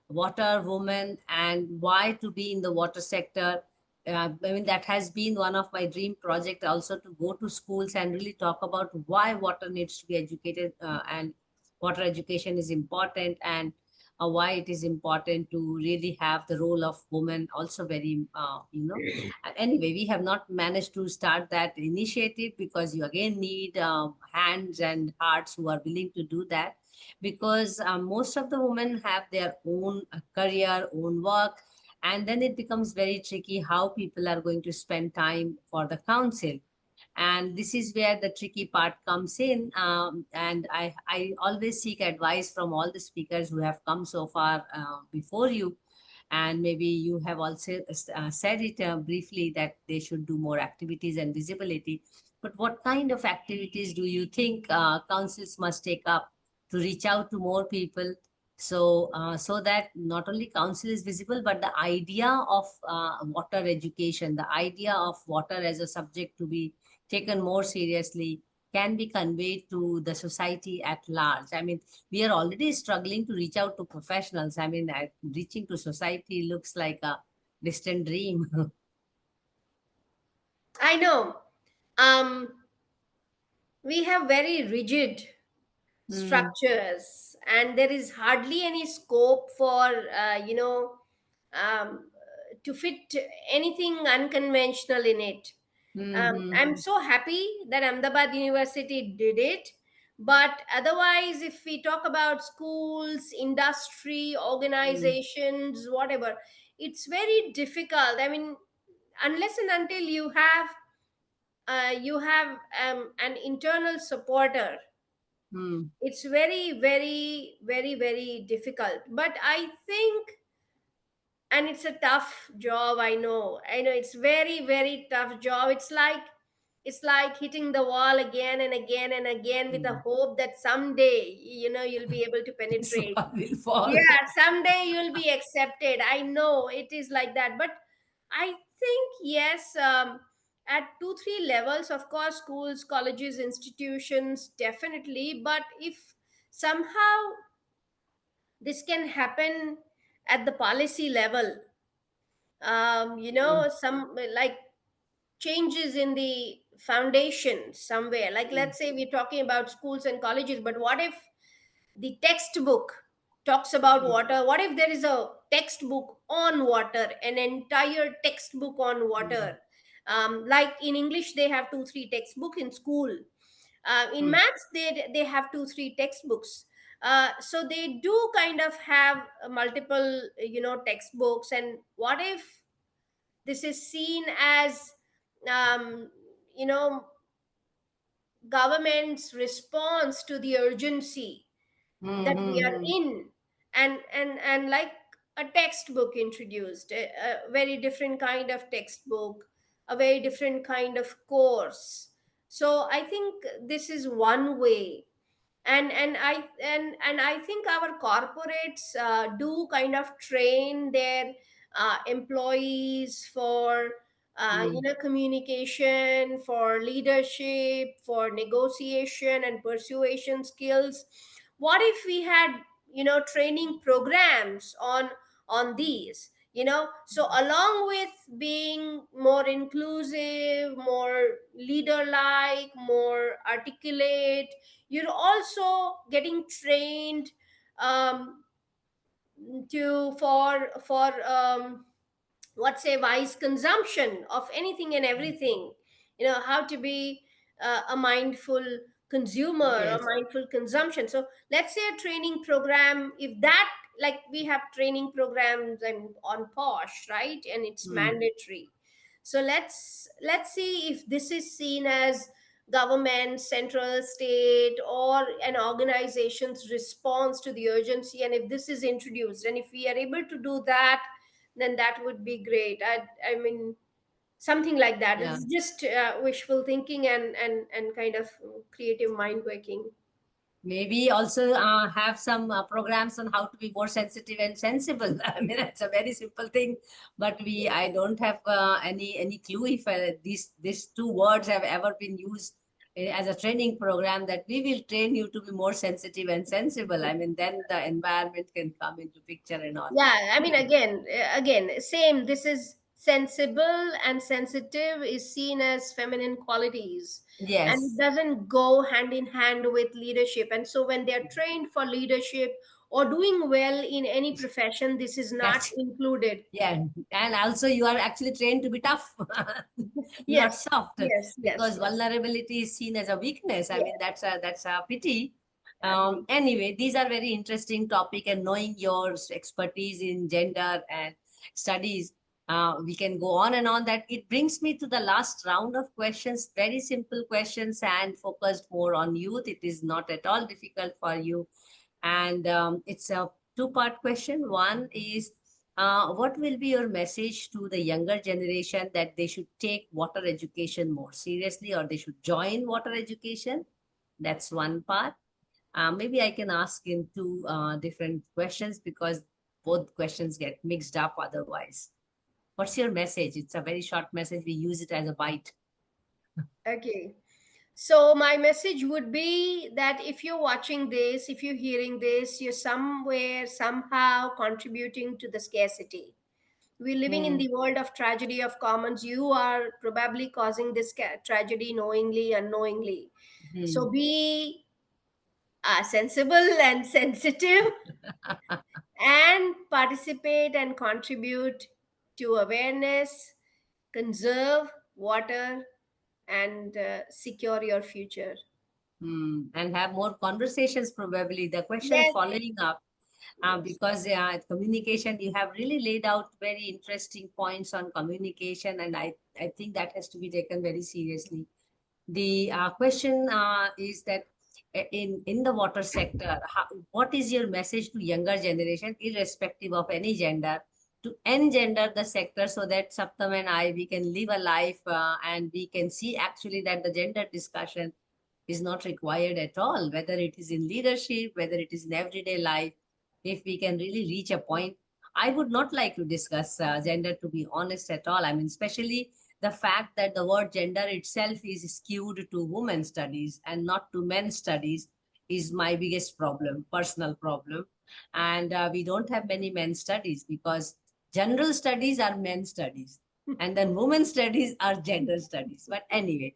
water women and why to be in the water sector. I mean, that has been one of my dream project also, to go to schools and really talk about why water needs to be educated, and water education is important, and why it is important to really have the role of women also very, anyway, we have not managed to start that initiative, because you again need hands and hearts who are willing to do that, because most of the women have their own career, own work, and then it becomes very tricky how people are going to spend time for the council. And this is where the tricky part comes in. And I always seek advice from all the speakers who have come so far before you. And maybe you have also said it briefly, that they should do more activities and visibility. But what kind of activities do you think councils must take up to reach out to more people? So that not only council is visible, but the idea of water education, the idea of water as a subject to be taken more seriously, can be conveyed to the society at large. I mean, we are already struggling to reach out to professionals. I mean, reaching to society looks like a distant dream. I know. Um, we have very rigid Hmm. structures, and there is hardly any scope for um, to fit anything unconventional in it. Hmm. I'm Hmm. so happy that Ahmedabad University did it. But otherwise, if we talk about schools, industry, Hmm. organizations, whatever, it's very difficult. I mean, unless and until you have an internal supporter, Hmm. it's very, very, very, very difficult. But I think, and it's a tough job, I know it's very, very tough job. It's like hitting the wall again and again and again, with the Hmm. hope that someday you'll be able to So penetrate. I will fall. Yeah, someday you'll be accepted. I know it is like that, but I think, yes, at 2 3 levels, of course, schools, colleges, institutions, definitely. But if somehow this can happen at the policy level, Hmm. some like changes in the foundation somewhere, like, Hmm. let's say we're talking about schools and colleges, but what if the textbook talks about Hmm. water? What if there is a textbook on water, an entire textbook on Hmm. water? Like in English, they have 2 3 textbook in school. In Hmm. maths, they have 2 3 textbooks. So they do kind of have multiple textbooks. And what if this is seen as um, you know government's response to the urgency Hmm. that we are Hmm. in, and like a textbook introduced, a very different kind of textbook, a very different kind of course. So I think this is one way. And I think our corporates do kind of train their employees, for Hmm. communication, for leadership, for negotiation and persuasion skills. What if we had training programs on these? So along with being more inclusive, more leader like, more articulate, you're also getting trained um, to for what's a wise consumption of anything and everything. How to be a mindful consumer or Yes. mindful consumption. So let's say a training program, if that, like we have training programs and on posh, right, and it's Hmm. mandatory. So let's see if this is seen as government, central, state, or an organization's response to the urgency, and if this is introduced, and if we are able to do that, then that would be great. I mean, something like that. Yeah. It's just wishful thinking and kind of creative mind working. Maybe also have some programs on how to be more sensitive and sensible. I mean, it's a very simple thing, but I don't have any clue if these two words have ever been used as a training program, that we will train you to be more sensitive and sensible. I mean, then the environment can come into picture and all. Yeah, I mean, Anyway, again, same. This is sensible and sensitive is seen as feminine qualities, and it yes. doesn't go hand in hand with leadership. And so, when they are trained for leadership or doing well in any profession, this is not That's included. yeah, and also you are actually trained to be tough, not Yes, soft, yes, yes, because yes, vulnerability is seen as a weakness. I mean, yes. that's a pity. Agree. Anyway, these are very interesting topic, and knowing your expertise in gender and studies, we can go on and on. That it brings me to the last round of questions. Very simple questions and focused more on youth. It is not at all difficult for you, and it's a two-part question. One is, what will be your message to the younger generation, that they should take water education more seriously, or they should join water education? That's one part. Maybe I can ask in two different questions, because both questions get mixed up otherwise. What's your message? It's a very short message. We use it as a bite. Okay. So my message would be that if you're watching this, if you're hearing this, you're somewhere, somehow contributing to the scarcity. We're living in Hmm. the world of tragedy of commons. You are probably causing this tragedy knowingly, unknowingly. So Hmm. be sensible and sensitive and participate and contribute to awareness, conserve water, and secure your future. Hmm. And have more conversations, probably. The question Yes, following up, yes. because communication, you have really laid out very interesting points on communication, and I think that has to be taken very seriously. The question is that in the water sector, what is your message to younger generation, irrespective of any gender, to engender the sector, so that Saptam and I, we can live a life, and we can see actually that the gender discussion is not required at all, whether it is in leadership, whether it is in everyday life. If we can really reach a point, I would not like to discuss gender, to be honest, at all. I mean, especially the fact that the word gender itself is skewed to women studies and not to men studies is my biggest problem, personal problem. And we don't have many men studies, because general studies are men studies, and then women studies are gender studies. But anyway,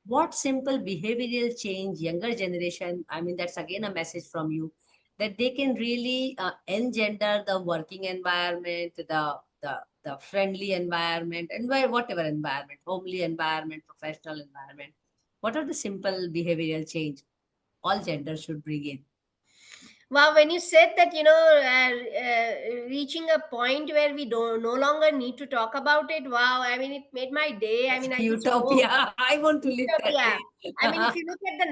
what simple behavioral change younger generation, I mean, that's again a message from you, that they can really engender the working environment, the friendly environment, and whatever environment, homely environment, professional environment. What are the simple behavioral change all genders should bring in? Wow, when you said that, reaching a point where we don't no longer need to talk about it, wow, I mean, it made my day. I That's mean, I just hope. utopia. I want to live that Yeah. day. I mean, if you look at the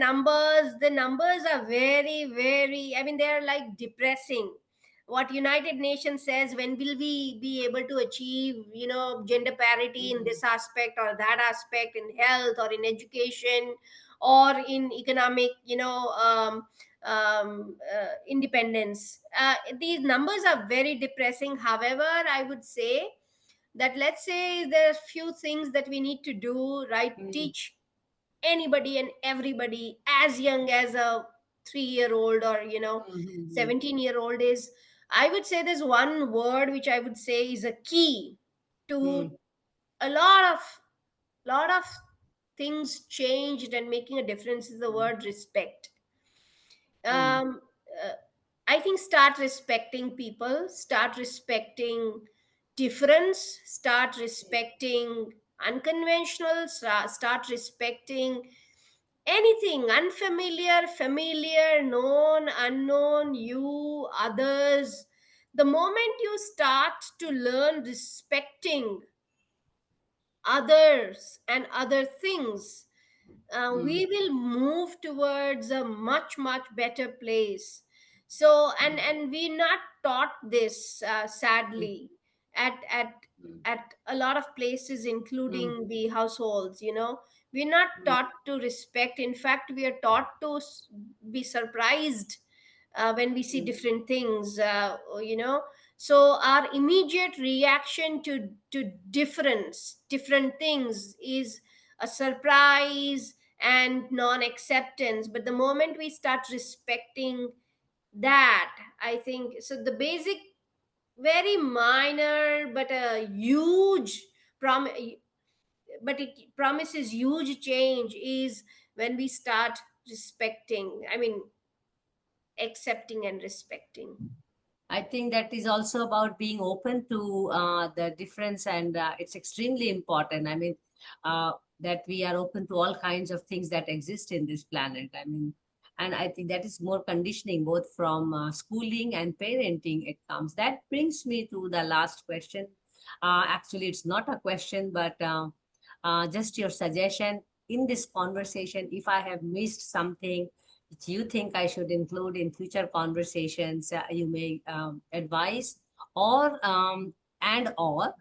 numbers are very, very, I mean, they're like depressing. What United Nations says, when will we be able to achieve, gender parity in Mm, this aspect or that aspect, in health or in education or in economic, independence. These numbers are very depressing. However, I would say that, let's say there are few things that we need to do, right? Mm, Teach anybody and everybody as young as a 3-year old, or mm, 17-year old is, I would say there's one word which I would say is a key to mm, a lot of things changed and making a difference, is the mm, word respect. mm, um uh, I think start respecting people, start respecting difference, start respecting unconventional, start respecting anything unfamiliar, familiar, known, unknown, you, others. The moment you start to learn respecting others and other things, mm, we will move towards a much better place. So, and we're not taught this, mm, sadly, at at mm, at a lot of places, mm, including the households. We're not mm, taught to respect. In fact, we are taught to be surprised when we see mm, different things. So our immediate reaction to different things is a surprise and non-acceptance. But the moment we start respecting that, I think, so the basic, very minor but a huge prom but it promises huge change, is when we start respecting, I mean, accepting and respecting. I think that is also about being open to the difference, and it's extremely important. I mean, that we are open to all kinds of things that exist in this planet. I mean, and I think that is more conditioning, both from schooling and parenting. It comes. That brings me to the last question. Actually, it's not a question, but just your suggestion in this conversation. If I have missed something which you think I should include in future conversations, you may advise, or or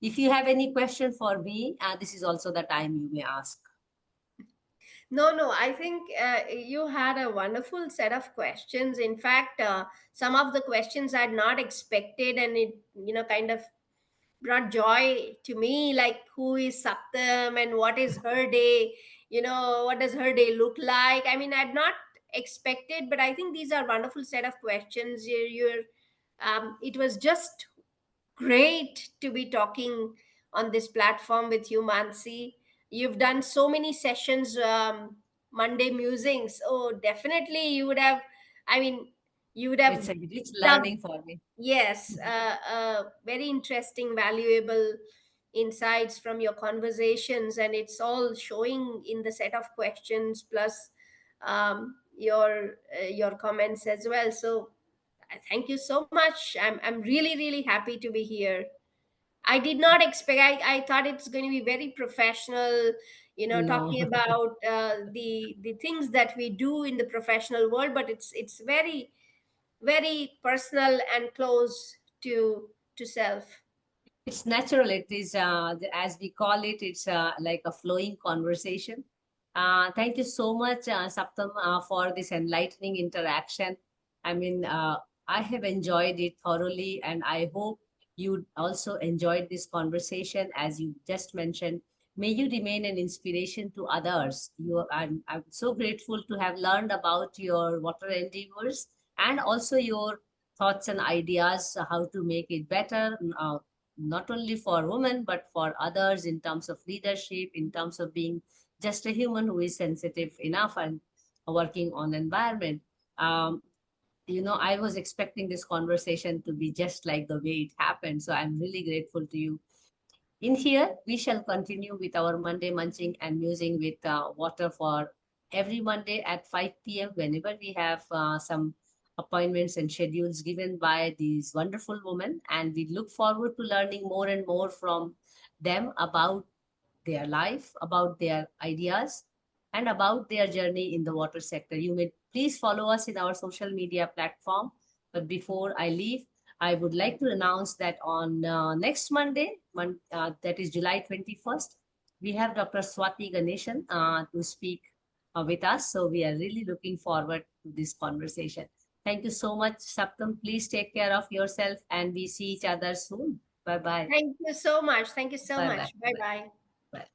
if you have any question for me, this is also the time you may ask. No, I think you had a wonderful set of questions. In fact, some of the questions I had not expected, and it, kind of brought joy to me, like who is Saptam and what is her day, what does her day look like. I mean, I'd not expected, but I think these are wonderful set of questions. It was just great to be talking on this platform with you, Mansi. You've done so many sessions, Monday musings. Oh, definitely you would have, I mean, you would have It's a rich dubbed. learning for me. Yes, very interesting, valuable insights from your conversations, and it's all showing in the set of questions, plus your comments as well. So thank you so much. I'm really happy to be here. I did not expect. I thought it's going to be very professional, No. talking about the things that we do in the professional world, but it's very personal and close to self. It's natural. It is, as we call it, it's like a flowing conversation. Thank you so much, Saptam, for this enlightening interaction. I mean, I have enjoyed it thoroughly, and I hope you also enjoyed this conversation. As you just mentioned, may you remain an inspiration to others. I'm so grateful to have learned about your water endeavors, and also your thoughts and ideas how to make it better. Not only for women but for others, in terms of leadership, in terms of being just a human who is sensitive enough and working on environment. um, I was expecting this conversation to be just like the way it happened, so I'm really grateful to you. In here, we shall continue with our Monday munching and musing with water for every Monday at 5 p.m. whenever we have some appointments and schedules given by these wonderful women. And we look forward to learning more and more from them about their life, about their ideas, and about their journey in the water sector. You may please follow us in our social media platform. But before I leave, I would like to announce that on next Monday, that is July 21st, we have Dr. Swati Ganeshan to speak with us. So we are really looking forward to this conversation. Thank you so much, Saptam. Please take care of yourself and we see each other soon. Bye-bye. Thank you so much. Thank you so Bye-bye. much. Bye bye. Bye.